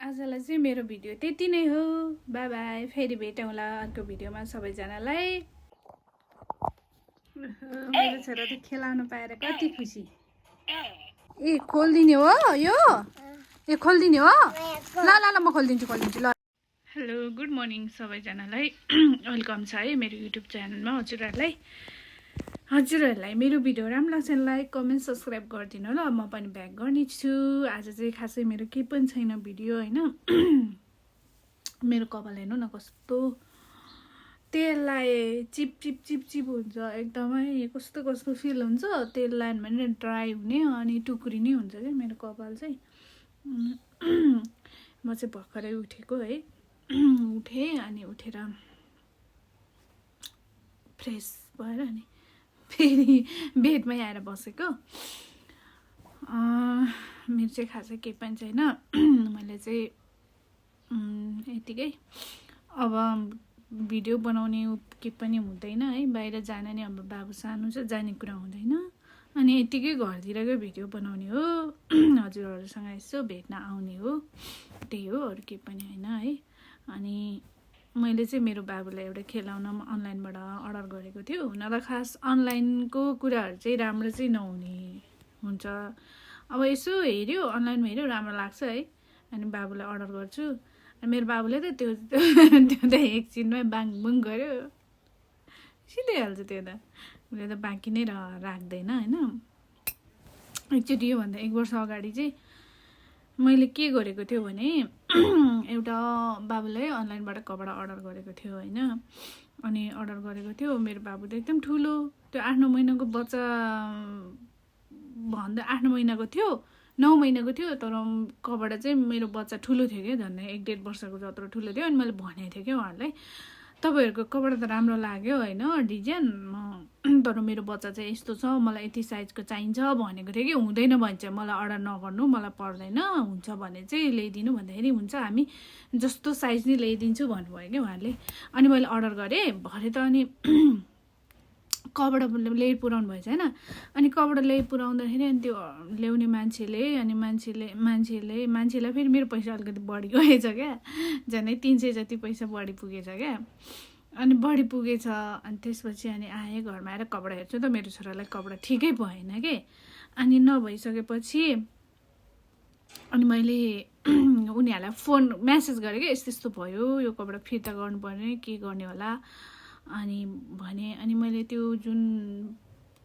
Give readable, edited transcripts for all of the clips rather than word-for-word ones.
आजलाई चाहिँ मेरो भिडियो त्यति नै हो। बाई बाई, फेरि भेटौँला अर्को भिडियोमा सबैजनालाई। मेरो छोरा त खेलाउनु पाएर कति खुसी। ए खोलिदिने हो यो? ए खोलिदिने हो? ल ल ल म खोलिदिन्छु ल। हेलो गुड मर्निङ सबैजनालाई। वेलकम छ है मेरो युट्युब च्यानलमा। हजुरहरूलाई मेरो भिडियो राम्रो लाग्छ भने लाइक कमेन्ट सब्सक्राइब गरिदिनु ल। म पनि ब्याक गर्ने छु। आज चाहिँ खासै मेरो केही पनि छैन भिडियो होइन। मेरो कपाल हेर्नु न कस्तो तेल लाए चिप चिप चिप चिप हुन्छ एकदमै। कस्तो कस्तो फिल हुन्छ तेल लायो भने ड्राई हुने अनि टुक्रिने हुन्छ क्या मेरो कपाल चाहिँ। म चाहिँ भर्खरै उठेको है। उठेँ अनि उठेर फ्रेस भएर अनि फेरि बेडमै आएर बसेको। मेरो चाहिँ खासै केही पनि छैन। मैले चाहिँ यतिकै अब भिडियो बनाउने केही पनि हुँदैन है। बाहिर जान नि अब बाबु सानो छ, जाने कुरा हुँदैन। अनि यतिकै घरतिरकै भिडियो बनाउने हो। हजुरहरूसँग यसो भेट्न आउने हो, त्यही हो, अरू केही पनि होइन है। अनि मैले चाहिँ मेरो बाबुलाई एउटा खेलाउन अनलाइनबाट अर्डर गरेको थियो। हुन त खास अनलाइनको कुराहरू चाहिँ राम्रो चाहिँ नहुने हुन्छ। अब यसो हेऱ्यो अनलाइनमा हेऱ्यो राम्रो लाग्छ है, अनि बाबुलाई अर्डर गर्छु। अनि मेरो बाबुले त त्यो त एकछिनमै बाङबुङ गर्यो, सिधाइहाल्छ त्यो त। उसले त बाँकी नै राख्दैन होइन। एकचोटि योभन्दा 1 वर्ष अगाडि चाहिँ मैले के गरेको थियो भने एउटा बाबुलाई अनलाइनबाट कपडा अर्डर गरेको थियो होइन। अनि अर्डर गरेको थियो मेरो बाबु त एकदम ठुलो, त्यो 8-9 महिनाको बच्चा भन्दा 8-9 महिनाको थियो, 9 महिनाको थियो। तर कपडा चाहिँ मेरो बच्चा ठुलो थियो क्या, झन्डै 1-1.5 वर्षको जत्रो ठुलो थियो। अनि मैले भनेको थिएँ क्या उहाँहरूलाई, तपाईँहरूको कपडा त राम्रो लाग्यो होइन डिजाइन, तर मेरो बच्चा चाहिँ यस्तो छ, मलाई यति साइजको चाहिन्छ भनेको थियो कि। हुँदैन भने चाहिँ मलाई अर्डर नगर्नु, मलाई पर्दैन, हुन्छ भने चाहिँ ल्याइदिनु भन्दाखेरि हुन्छ, हामी जस्तो साइज नै ल्याइदिन्छु भन्नुभयो क्या उहाँहरूले। अनि मैले अर्डर गरेँ भरे त। अनि कपडा ल्याइ पुऱ्याउनु भएछ होइन। अनि कपडा ल्याइ पुऱ्याउँदाखेरि अनि त्यो ल्याउने मान्छेलाई फेरि मेरो पैसा अलिकति बढी गएछ क्या, झन् 300 जति पैसा बढी पुगेछ क्या। अनि बढी पुगेछ। अनि त्यसपछि अनि आएँ, घरमा आएर कपडा हेर्छु त मेरो छोरालाई कपडा ठिकै भएन कि। अनि नभइसकेपछि अनि मैले उनीहरूलाई मेसेज गरेँ कि यस्तो यस्तो भयो, यो कपडा फिर्ता गर्नुपर्ने, के गर्ने होला अनि भने। अनि मैले त्यो जुन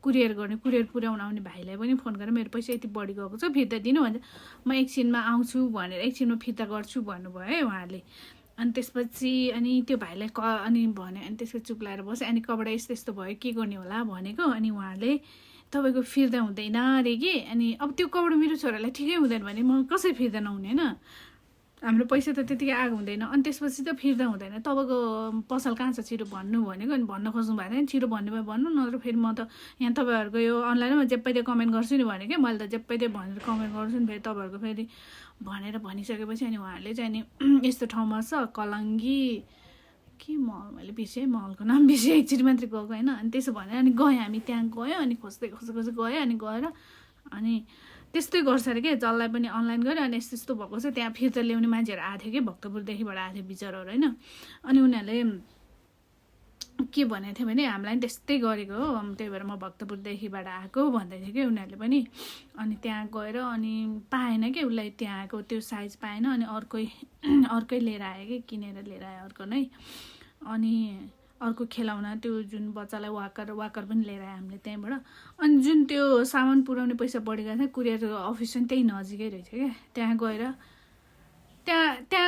कुरियर पुर्याउन आउने भाइलाई पनि फोन गरेर मेरो पैसा यति बढी गएको छ, फिर्ता दिनु भन्छ। म एकछिनमा आउँछु भनेर एकछिनमा फिर्ता गर्छु भन्नुभयो है उहाँहरूले। अनि त्यसपछि अनि त्यो भाइलाई अनि भने। अनि त्यसपछि चुप लाएर बसेँ। अनि कपडा यस्तो यस्तो भयो, के गर्ने होला भनेको। अनि उहाँहरूले तपाईँको फिर्ता हुँदैन अरे कि। अनि अब त्यो कपडा मेरो छोरालाई ठिकै हुँदैन भने म कसरी फिर्ता नहुने होइन, हाम्रो पैसा त त्यतिकै आएको हुँदैन। अनि त्यसपछि त फिर्ता हुँदैन, तपाईँको पसल कहाँ छ छिटो भन्नु भनेको। अनि भन्न खोज्नु भएको थियो, छिटो भन्नु भयो भन्नु, नत्र फेरि म त यहाँ तपाईँहरूको यो अनलाइनमा जेप्पै त्यो कमेन्ट गर्छु नि भने क्या। मैले त जेप्पै त्यो भनेर कमेन्ट गर्छु नि, फेरि तपाईँहरूको फेरि भनेर भनिसकेपछि अनि उहाँहरूले चाहिँ अनि यस्तो ठाउँमा छ कलङ्गी के मल, मैले बिर्सेँ मलको नाम बिर्सेँ, एकचोटि मात्रै गएको होइन। अनि त्यसो भने अनि गएँ हामी, त्यहाँ गयो। अनि खोज्दै गएँ। अनि गएर अनि त्यस्तै गर्छ अरे क्या, जसलाई पनि अनलाइन गऱ्यो। अनि यस्तो यस्तो भएको छ, त्यहाँ फिर्ता ल्याउने मान्छेहरू आएको थियो कि, भक्तपुरदेखिबाट आएको थियो बिचराहरू होइन। अनि उनीहरूले के भनेको थियो भने हामीलाई पनि त्यस्तै गरेको हो, त्यही भएर म भक्तपुरदेखिबाट आएको भन्दै थियो कि उनीहरूले पनि। अनि त्यहाँ गएर अनि पाएन कि उसलाई, त्यहाँ आएको त्यो साइज पाएन। अनि अर्कै लिएर आयो कि, किनेर लिएर आयो अर्को नै। अनि अर्को खेलाउना त्यो जुन बच्चालाई वाकर पनि लिएर आयो हामीले त्यहीँबाट। अनि जुन त्यो सामान पुऱ्याउने पैसा बढी गएको थियो, कुरियर अफिस पनि त्यही नजिकै रहेछ क्या। त्यहाँ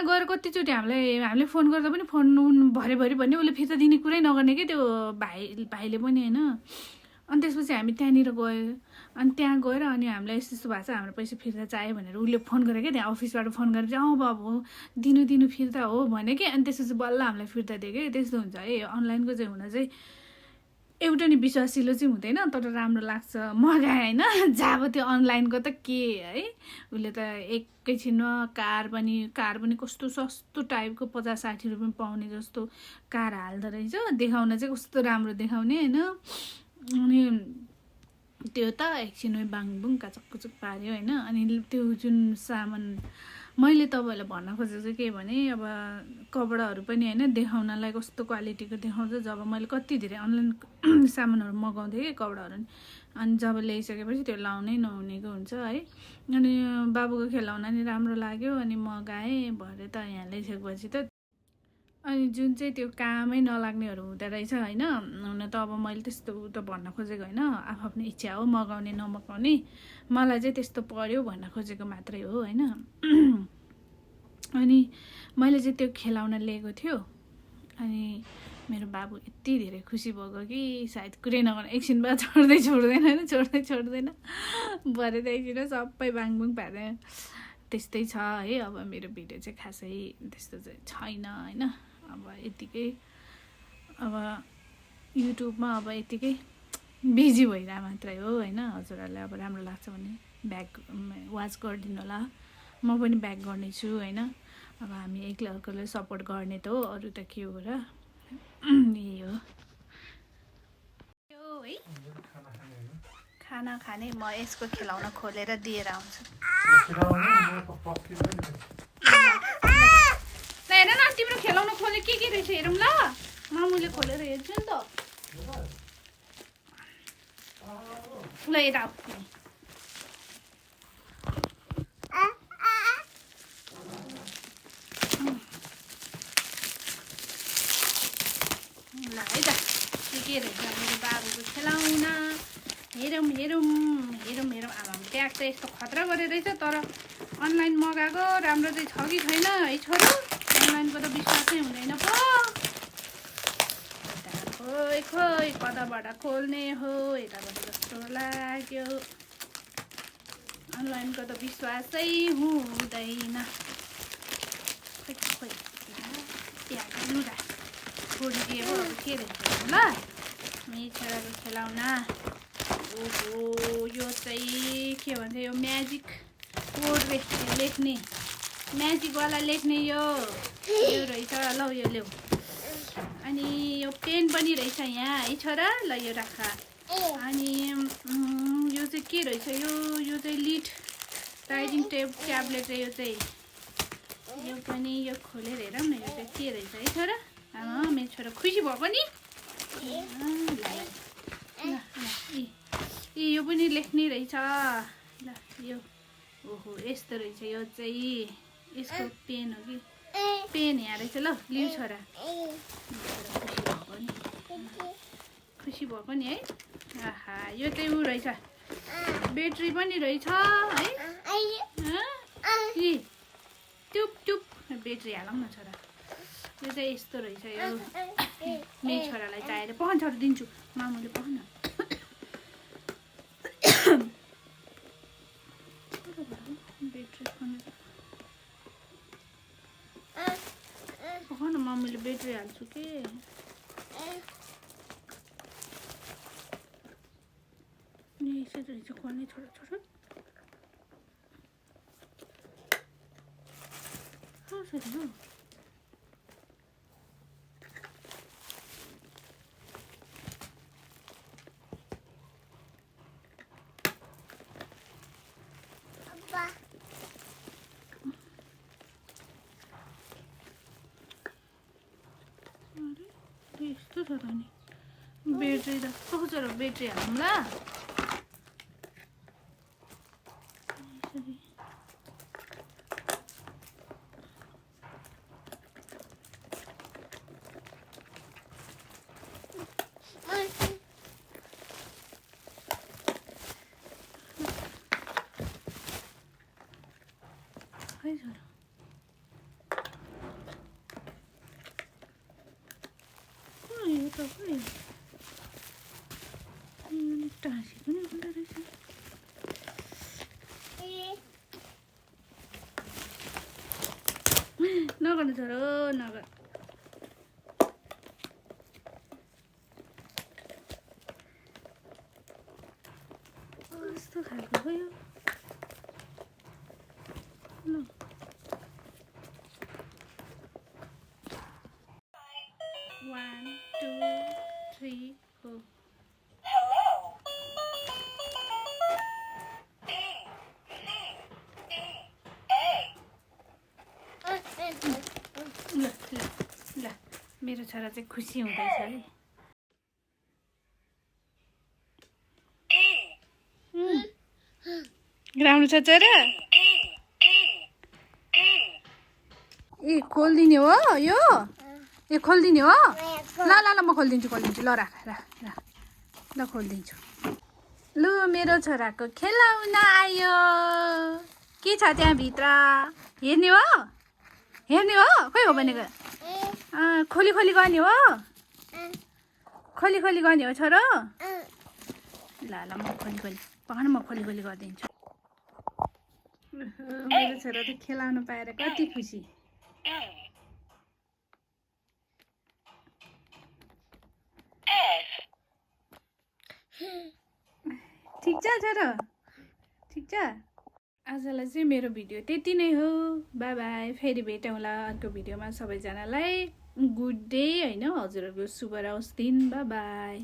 गएर कतिचोटि हामीले फोन गर्दा पनि फोन भरे भन्ने, उसले फिर्ता दिने कुरै नगर्ने कि त्यो भाइले पनि होइन। अनि त्यसपछि हामी त्यहाँनिर गयो। अनि त्यहाँ गएर अनि हामीलाई यस्तो यस्तो भएको छ, हाम्रो पैसा फिर्ता चाहियो भनेर उसले फोन गरेँ क्या। त्यहाँ अफिसबाट फोन गरेर चाहिँ बाबु दिनु फिर्ता हो भने कि। अनि त्यसपछि बल्ल हामीलाई फिर्ता दियो कि। त्यस्तो हुन्छ है अनलाइनको चाहिँ। हुन चाहिँ एउटा नि विश्वासिलो चाहिँ हुँदैन, तर राम्रो लाग्छ मगाए होइन। जब त्यो अनलाइनको त के है, उसले त एकैछिनमा कार पनि कस्तो सस्तो टाइपको 50-60 रुपियाँ पाउने जस्तो कार हाल्दो रहेछ। देखाउन चाहिँ कस्तो राम्रो देखाउने होइन। अनि त्यो त एकछिनमै बाङबुङ काचक कुचुक पार्यो होइन। अनि त्यो जुन सामान मैले तपाईँलाई भन्न खोजेको चाहिँ के भने अब कपडाहरू पनि होइन देखाउनलाई कस्तो क्वालिटीको देखाउँछ। जब मैले कति धेरै अनलाइन सामानहरू मगाउँथेँ कि कपडाहरू अनि जब ल्याइसकेपछि त्यो लाउनै नहुनेको हुन्छ है। अनि बाबुको खेलाउन नि राम्रो लाग्यो अनि मगाएँ। भरे त यहाँ ल्याइसकेपछि त अनि जुन चाहिँ त्यो कामै नलाग्नेहरू हुँदो रहेछ होइन। हुन त अब मैले त्यस्तो त भन्न खोजेको होइन, आफ्नो इच्छा हो मगाउने नमगाउने, मलाई चाहिँ त्यस्तो पर्यो भन्न खोजेको मात्रै हो होइन। अनि मैले चाहिँ त्यो खेलाउन लिएको थियो अनि मेरो बाबु यति धेरै खुसी भएको कि सायद कुरै नगर्नु एकछिन बाद छोड्दैन होइन, छोड्दैन भरे त एकछिन सबै बाङबुङ पारेर त्यस्तै छ है। अब मेरो भिडियो चाहिँ खासै त्यस्तो चाहिँ छैन होइन। अब यतिकै अब युट्युबमा अब यतिकै बिजी भइरहेको मात्रै हो होइन। हजुरहरूलाई अब राम्रो लाग्छ भने ब्याक वाच गरिदिनु होला, म पनि ब्याक गर्नेछु होइन। अब हामी एक्लै अर्कोलाई सपोर्ट गर्ने त हो, अरू त के हो र। यही हो है खाना खाने। म यसको खेलाउन खोलेर दिएर आउँछु। हेर न तिम्रो खेलाउन खोले के रहेछ हेरौँ ल। मामुले खोलेर हेर्छु नि त ल। यता ल है त के रहेछ मेरो बाबुको खेलाउन। हेरौँ आमा ट्याग त यस्तो खतरा गरेर रहेछ। तर अनलाइन मगाएको राम्रो चाहिँ छ कि छैन है छोरो, अनलाइनको त विश्वासै हुँदैन पो। खोइ कताबाट खोल्ने हो, यताबाट जस्तो लाग्यो। अनलाइनको त विश्वासै हुँदैन। खोइ त्याग्नु रा छोडिदिए पो अब के रहेछ ल मेरो छोराको खेलाउन। ओहो यो चाहिँ के भन्छ, यो म्याजिक कोड लेख्ने, म्याजिकवाला लेख्ने यो रहेछ ल। यो ल्याऊ। अनि यो पेन पनि रहेछ यहाँ है छोरा, ल यो राख। अनि यो चाहिँ के रहेछ, यो चाहिँ लिड राइटिङ ट्याब्लेट यो चाहिँ, यो पनि यो खोलेर हेरौँ न यो चाहिँ के रहेछ है छोरा। मेरो छोरा खुसी भएको नि। यो पनि लेख्ने रहेछ ल। यो ओहो यस्तो रहेछ, यो चाहिँ यसको पेन हो कि पेन यहाँ रहेछ ल। लिउ छोरा खुसी भएको नि है। आहा यो चाहिँ ऊ रहेछ, ब्याट्री पनि रहेछ है। टुप ब्याट्री हालौँ न छोरा। यो चाहिँ यस्तो रहेछ। यो मेरो छोरालाई चाहिएर पहन छोरा दिन्छु, मामुले पहन। ब्याट्री पहन मम्मीले ब्याट्री हाल्छु के। यसरी रहेछ खोल्ने छोरा कसरी हो। यस्तो छ त नि ब्याट्री त कस्तो छ र। ब्याट्री हालौँ ल। खै छोरा यो त खै टाँसी पनि हुँदो रहेछ। नगर्नु छोरो नगर। कस्तो खालको भयो ल। 1 2 3 4 ल मेरो छोरा चाहिँ खुसी हुँदैछ है राम्रो छ छोरा ए खोलिदिने हो यो ए खोलिदिने हो ल ल ल म खोलिदिन्छु ल राख ल खोलिदिन्छु लु मेरो छोराको खेलाउन आयो के छ त्यहाँ भित्र हेर्ने हो खोइ हो भनेको खोली गर्ने हो खोली गर्ने हो छोरो ल म खोली पकाउनु म खोली गरिदिन्छु मेरो छोरा त खेलाउनु पाएर कति खुसी ठिक छ छोरो ठिक छ आजलाई चाहिँ मेरो भिडियो त्यति नै हो बाई बाई फेरि भेटौँला अर्को भिडियोमा सबैजनालाई गुड डे होइन हजुरहरूको शुभ रहोस् दिन बाई बाई